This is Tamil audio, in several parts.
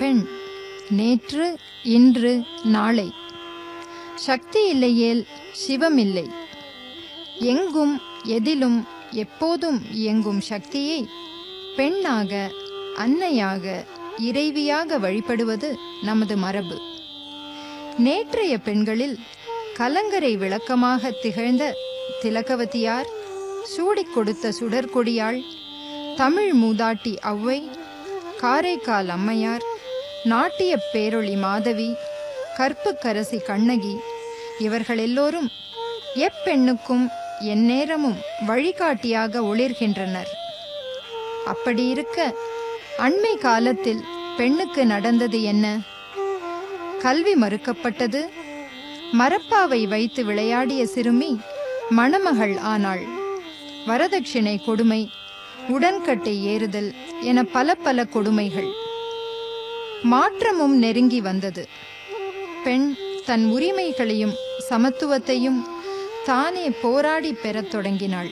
பெண் நேற்று இன்று நாளை. சக்தி இல்லையேல் சிவமில்லை. எங்கும் எதிலும் எப்போதும் இயங்கும் சக்தியை பெண்ணாக, அன்னையாக, இறைவியாக வழிபடுவது நமது மரபு. நேற்றைய பெண்களில் கலங்கரை விளக்கமாக திகழ்ந்த திலகவதியார், சூடிக் கொடுத்த சுடற்கொடியாள், தமிழ் மூதாட்டி ஔவை, காரைக்கால் அம்மையார், நாட்டிய பேரொளி மாதவி, கற்புக்கரசி கண்ணகி இவர்கள் எல்லோரும் எப்பெண்ணுக்கும் எந்நேரமும் வழிகாட்டியாக ஒளிர்கின்றனர். அப்படியிருக்க அண்மை காலத்தில் பெண்ணுக்கு நடந்தது என்ன? கல்வி மறுக்கப்பட்டது. மரப்பாவை வைத்து விளையாடிய சிறுமி மணமகள் ஆனாள். வரதட்சிணை கொடுமை, உடன்கட்டை ஏறுதல் என பல பல கொடுமைகள். மாற்றமும் நெருங்கி வந்தது. பெண் தன் உரிமைகளையும் சமத்துவத்தையும் தானே போராடி பெறத் தொடங்கினாள்.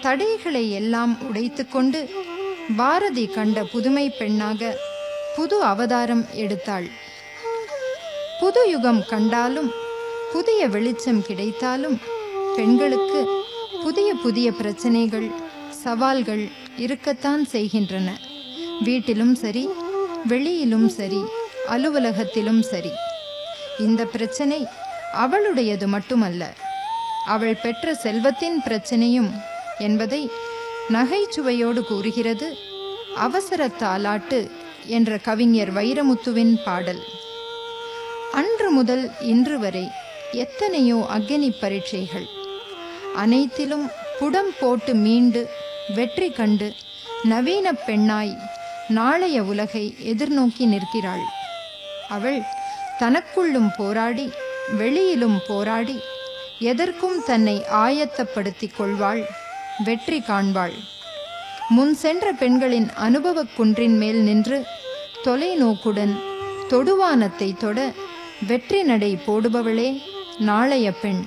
தடைகளை எல்லாம் உடைத்துக்கொண்டு பாரதி கண்ட புதுமை பெண்ணாக புது அவதாரம் எடுத்தாள். புது யுகம் கண்டாலும் புதிய வெளிச்சம் கிடைத்தாலும் பெண்களுக்கு புதிய புதிய பிரச்சனைகள், சவால்கள் இருக்கத்தான் செய்கின்றன. வீட்டிலும் சரி, வெளியிலும் சரி, அலுவலகத்திலும் சரி. இந்த பிரச்சனை அவளுடையது மட்டுமல்ல, அவள் பெற்ற செல்வத்தின் பிரச்சனையும் என்பதை நகைச்சுவையோடு கூறுகிறது அவசர தாலாட்டு என்ற கவிஞர் வைரமுத்துவின் பாடல். அன்று முதல் இன்று வரை எத்தனையோ அக்னி பரீட்சைகள். அனைத்திலும் புடம் போட்டு மீண்டு வெற்றி கண்டு நவீன பெண்ணாய் நாளைய உலகை எதிர்நோக்கி நிற்கிறாள். அவள் தனக்குள்ளும் போராடி வெளியிலும் போராடி எதற்கும் தன்னை ஆயத்தப்படுத்திக் கொள்வாள், வெற்றி காண்பாள். முன் சென்ற பெண்களின் அனுபவக் குன்றின் மேல் நின்று தொலைநோக்குடன் தொடுவானத்தை தொட வெற்றி நடை போடுபவளே நாளைய பெண்.